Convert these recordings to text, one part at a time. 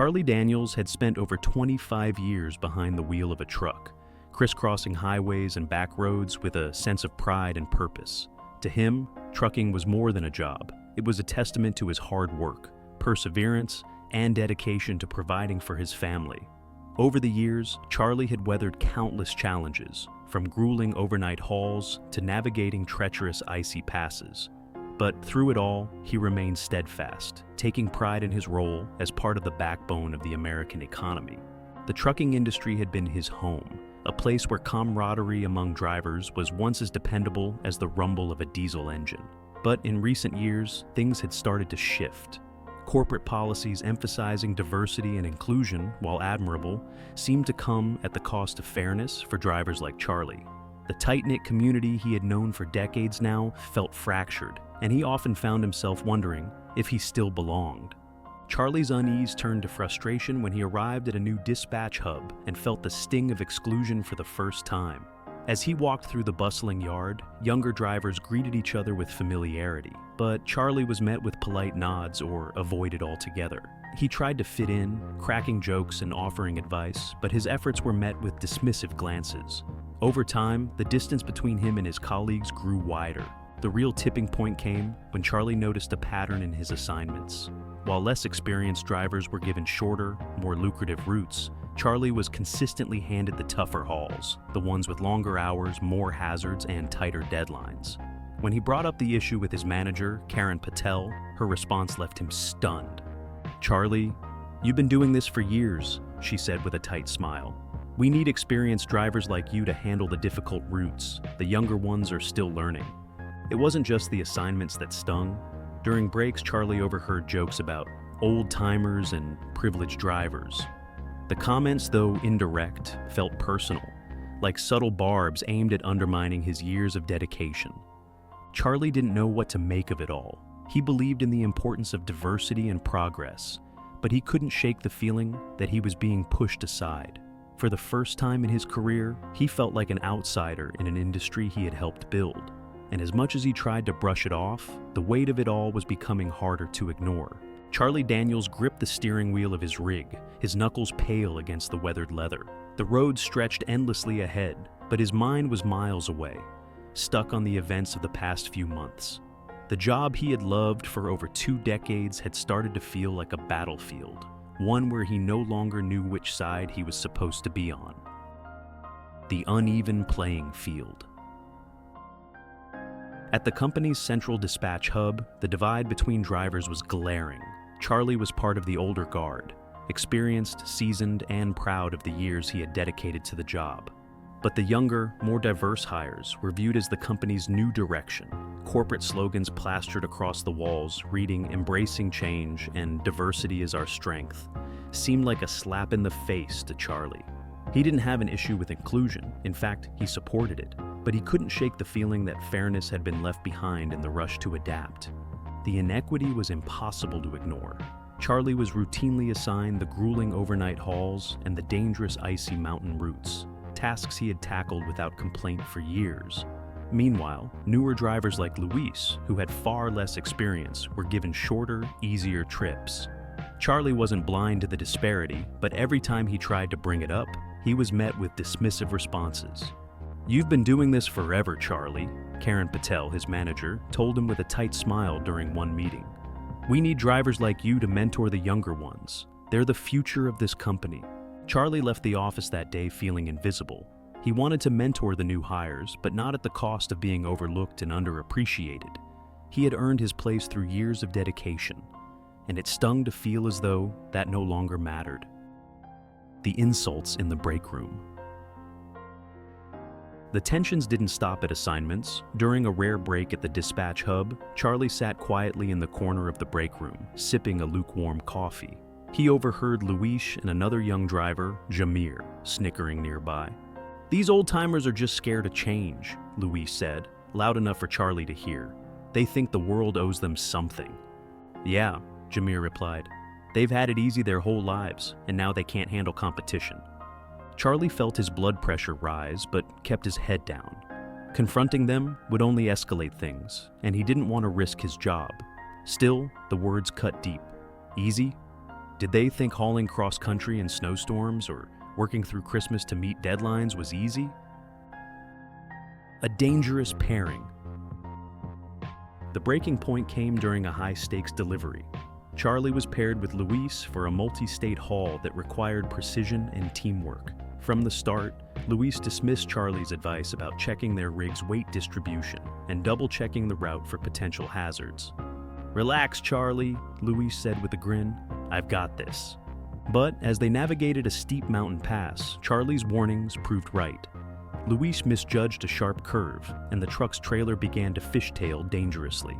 Charlie Daniels had spent over 25 years behind the wheel of a truck, crisscrossing highways and back roads with a sense of pride and purpose. To him, trucking was more than a job. It was a testament to his hard work, perseverance, and dedication to providing for his family. Over the years, Charlie had weathered countless challenges, from grueling overnight hauls to navigating treacherous icy passes. But through it all, he remained steadfast, taking pride in his role as part of the backbone of the American economy. The trucking industry had been his home, a place where camaraderie among drivers was once as dependable as the rumble of a diesel engine. But in recent years, things had started to shift. Corporate policies emphasizing diversity and inclusion, while admirable, seemed to come at the cost of fairness for drivers like Charlie. The tight-knit community he had known for decades now felt fractured, and he often found himself wondering if he still belonged. Charlie's unease turned to frustration when he arrived at a new dispatch hub and felt the sting of exclusion for the first time. As he walked through the bustling yard, younger drivers greeted each other with familiarity, but Charlie was met with polite nods or avoided altogether. He tried to fit in, cracking jokes and offering advice, but his efforts were met with dismissive glances. Over time, the distance between him and his colleagues grew wider. The real tipping point came when Charlie noticed a pattern in his assignments. While less experienced drivers were given shorter, more lucrative routes, Charlie was consistently handed the tougher hauls, the ones with longer hours, more hazards, and tighter deadlines. When he brought up the issue with his manager, Karen Patel, her response left him stunned. "Charlie, you've been doing this for years," she said with a tight smile. "We need experienced drivers like you to handle the difficult routes. The younger ones are still learning." It wasn't just the assignments that stung. During breaks, Charlie overheard jokes about old-timers and privileged drivers. The comments, though indirect, felt personal, like subtle barbs aimed at undermining his years of dedication. Charlie didn't know what to make of it all. He believed in the importance of diversity and progress, but he couldn't shake the feeling that he was being pushed aside. For the first time in his career, he felt like an outsider in an industry he had helped build. And as much as he tried to brush it off, the weight of it all was becoming harder to ignore. Charlie Daniels gripped the steering wheel of his rig, his knuckles pale against the weathered leather. The road stretched endlessly ahead, but his mind was miles away, stuck on the events of the past few months. The job he had loved for over 2 decades had started to feel like a battlefield, one where he no longer knew which side he was supposed to be on. The uneven playing field. At the company's central dispatch hub, the divide between drivers was glaring. Charlie was part of the older guard, experienced, seasoned, and proud of the years he had dedicated to the job. But the younger, more diverse hires were viewed as the company's new direction. Corporate slogans plastered across the walls, reading "Embracing change" and "Diversity is our strength," seemed like a slap in the face to Charlie. He didn't have an issue with inclusion. In fact, he supported it. But he couldn't shake the feeling that fairness had been left behind in the rush to adapt. The inequity was impossible to ignore. Charlie was routinely assigned the grueling overnight hauls and the dangerous icy mountain routes, tasks he had tackled without complaint for years. Meanwhile, newer drivers like Luis, who had far less experience, were given shorter, easier trips. Charlie wasn't blind to the disparity, but every time he tried to bring it up, he was met with dismissive responses. "You've been doing this forever, Charlie," Karen Patel, his manager, told him with a tight smile during one meeting. "We need drivers like you to mentor the younger ones. They're the future of this company." Charlie left the office that day feeling invisible. He wanted to mentor the new hires, but not at the cost of being overlooked and underappreciated. He had earned his place through years of dedication, and it stung to feel as though that no longer mattered. The insults in the break room. The tensions didn't stop at assignments. During a rare break at the dispatch hub, Charlie sat quietly in the corner of the break room, sipping a lukewarm coffee. He overheard Luis and another young driver, Jamir, snickering nearby. "These old-timers are just scared of change," Luis said, loud enough for Charlie to hear. "They think the world owes them something." "Yeah," Jamir replied. "They've had it easy their whole lives, and now they can't handle competition." Charlie felt his blood pressure rise, but kept his head down. Confronting them would only escalate things, and he didn't want to risk his job. Still, the words cut deep. "Easy? Did they think hauling cross-country in snowstorms or working through Christmas to meet deadlines was easy? A dangerous pairing. The breaking point came during a high-stakes delivery. Charlie was paired with Luis for a multi-state haul that required precision and teamwork. From the start, Luis dismissed Charlie's advice about checking their rig's weight distribution and double-checking the route for potential hazards. "Relax, Charlie," Luis said with a grin. "I've got this." But as they navigated a steep mountain pass, Charlie's warnings proved right. Luis misjudged a sharp curve, and the truck's trailer began to fishtail dangerously.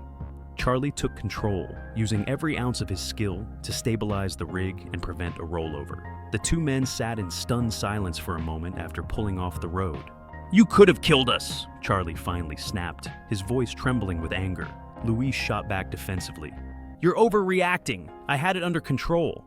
Charlie took control, using every ounce of his skill to stabilize the rig and prevent a rollover. The two men sat in stunned silence for a moment after pulling off the road. "You could have killed us," Charlie finally snapped, his voice trembling with anger. Luis shot back defensively. "You're overreacting. I had it under control."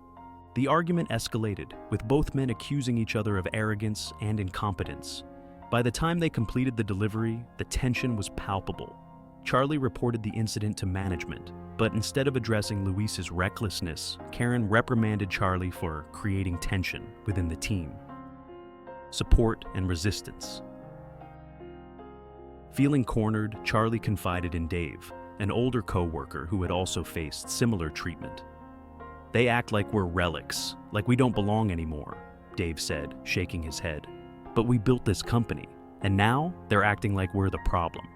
The argument escalated, with both men accusing each other of arrogance and incompetence. By the time they completed the delivery, the tension was palpable. Charlie reported the incident to management, but instead of addressing Luis's recklessness, Karen reprimanded Charlie for creating tension within the team. Support and resistance. Feeling cornered, Charlie confided in Dave, an older co-worker who had also faced similar treatment. "They act like we're relics, like we don't belong anymore," Dave said, shaking his head. "But we built this company, and now they're acting like we're the problem."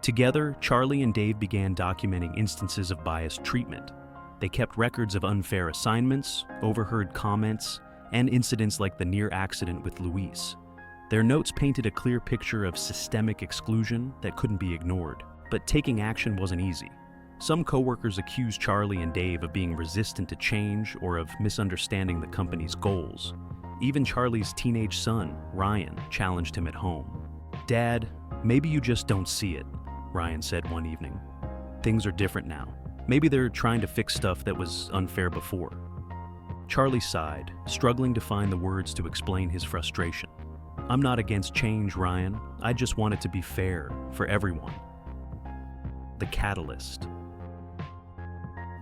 Together, Charlie and Dave began documenting instances of biased treatment. They kept records of unfair assignments, overheard comments, and incidents like the near accident with Luis. Their notes painted a clear picture of systemic exclusion that couldn't be ignored, but taking action wasn't easy. Some coworkers accused Charlie and Dave of being resistant to change or of misunderstanding the company's goals. Even Charlie's teenage son, Ryan, challenged him at home. "Dad, maybe you just don't see it," Ryan said one evening. "Things are different now. Maybe they're trying to fix stuff that was unfair before." Charlie sighed, struggling to find the words to explain his frustration. "I'm not against change, Ryan. I just want it to be fair for everyone." The catalyst.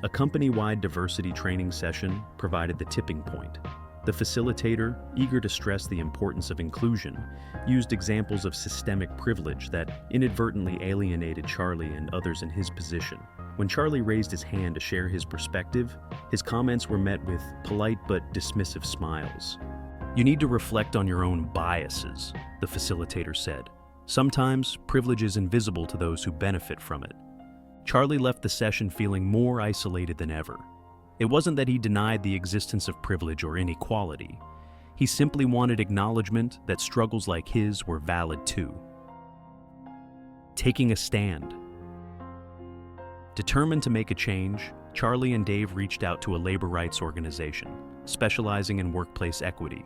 A company-wide diversity training session provided the tipping point. The facilitator, eager to stress the importance of inclusion, used examples of systemic privilege that inadvertently alienated Charlie and others in his position. When Charlie raised his hand to share his perspective, his comments were met with polite but dismissive smiles. "You need to reflect on your own biases," the facilitator said. "Sometimes privilege is invisible to those who benefit from it." Charlie left the session feeling more isolated than ever. It wasn't that he denied the existence of privilege or inequality. He simply wanted acknowledgement that struggles like his were valid too. Taking a stand. Determined to make a change, Charlie and Dave reached out to a labor rights organization, specializing in workplace equity.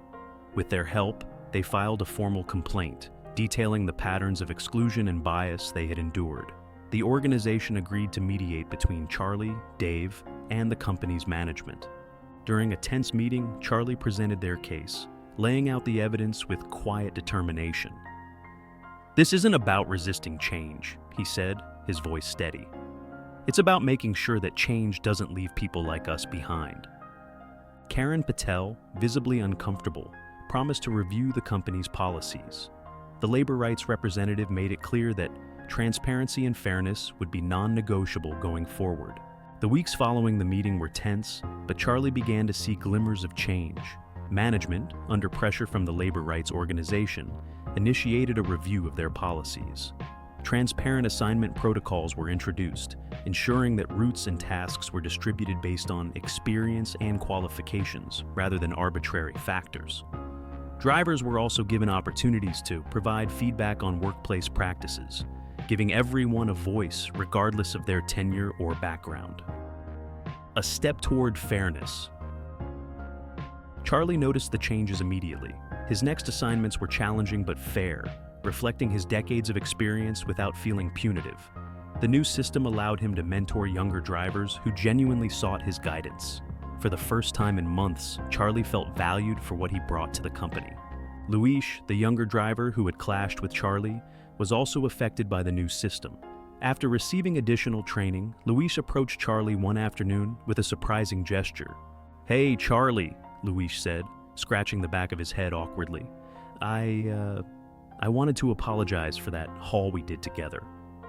With their help, they filed a formal complaint, detailing the patterns of exclusion and bias they had endured. The organization agreed to mediate between Charlie, Dave, and the company's management. During a tense meeting, Charlie presented their case, laying out the evidence with quiet determination. "This isn't about resisting change," he said, his voice steady. "It's about making sure that change doesn't leave people like us behind." Karen Patel, visibly uncomfortable, promised to review the company's policies. The labor rights representative made it clear that transparency and fairness would be non-negotiable going forward. The weeks following the meeting were tense, but Charlie began to see glimmers of change. Management, under pressure from the labor rights organization, initiated a review of their policies. Transparent assignment protocols were introduced, ensuring that routes and tasks were distributed based on experience and qualifications rather than arbitrary factors. Drivers were also given opportunities to provide feedback on workplace practices, giving everyone a voice regardless of their tenure or background. A step toward fairness. Charlie noticed the changes immediately. His next assignments were challenging but fair, reflecting his decades of experience without feeling punitive. The new system allowed him to mentor younger drivers who genuinely sought his guidance. For the first time in months, Charlie felt valued for what he brought to the company. Luis, the younger driver who had clashed with Charlie, was also affected by the new system. After receiving additional training, Luis approached Charlie one afternoon with a surprising gesture. "Hey, Charlie," Luis said, scratching the back of his head awkwardly. I wanted to apologize for that haul we did together.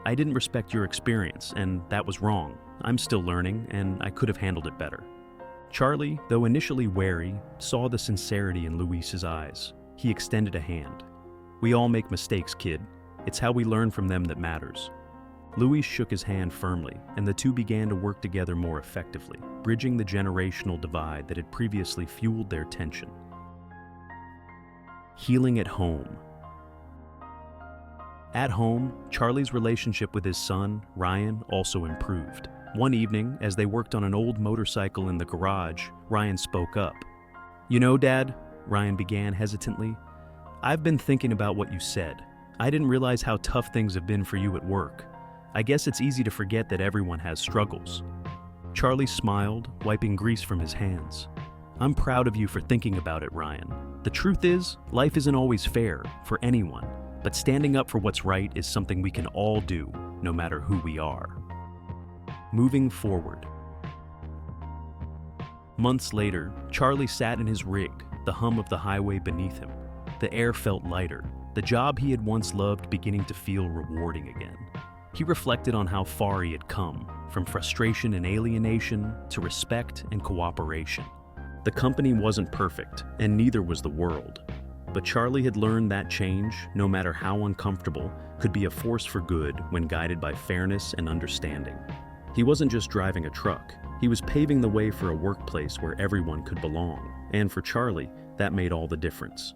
I didn't respect your experience, and that was wrong. I'm still learning, and I could have handled it better." Charlie, though initially wary, saw the sincerity in Luis's eyes. He extended a hand. "We all make mistakes, kid. It's how we learn from them that matters." Luis shook his hand firmly, and the two began to work together more effectively, bridging the generational divide that had previously fueled their tension. Healing at home. At home, Charlie's relationship with his son, Ryan, also improved. One evening, as they worked on an old motorcycle in the garage, Ryan spoke up. "You know, Dad," Ryan began hesitantly, "I've been thinking about what you said. I didn't realize how tough things have been for you at work. I guess it's easy to forget that everyone has struggles." Charlie smiled, wiping grease from his hands. "I'm proud of you for thinking about it, Ryan. The truth is, life isn't always fair for anyone, but standing up for what's right is something we can all do, no matter who we are." Moving forward. Months later, Charlie sat in his rig, the hum of the highway beneath him. The air felt lighter, the job he had once loved beginning to feel rewarding again. He reflected on how far he had come, from frustration and alienation to respect and cooperation. The company wasn't perfect, and neither was the world. But Charlie had learned that change, no matter how uncomfortable, could be a force for good when guided by fairness and understanding. He wasn't just driving a truck, he was paving the way for a workplace where everyone could belong. And for Charlie, that made all the difference.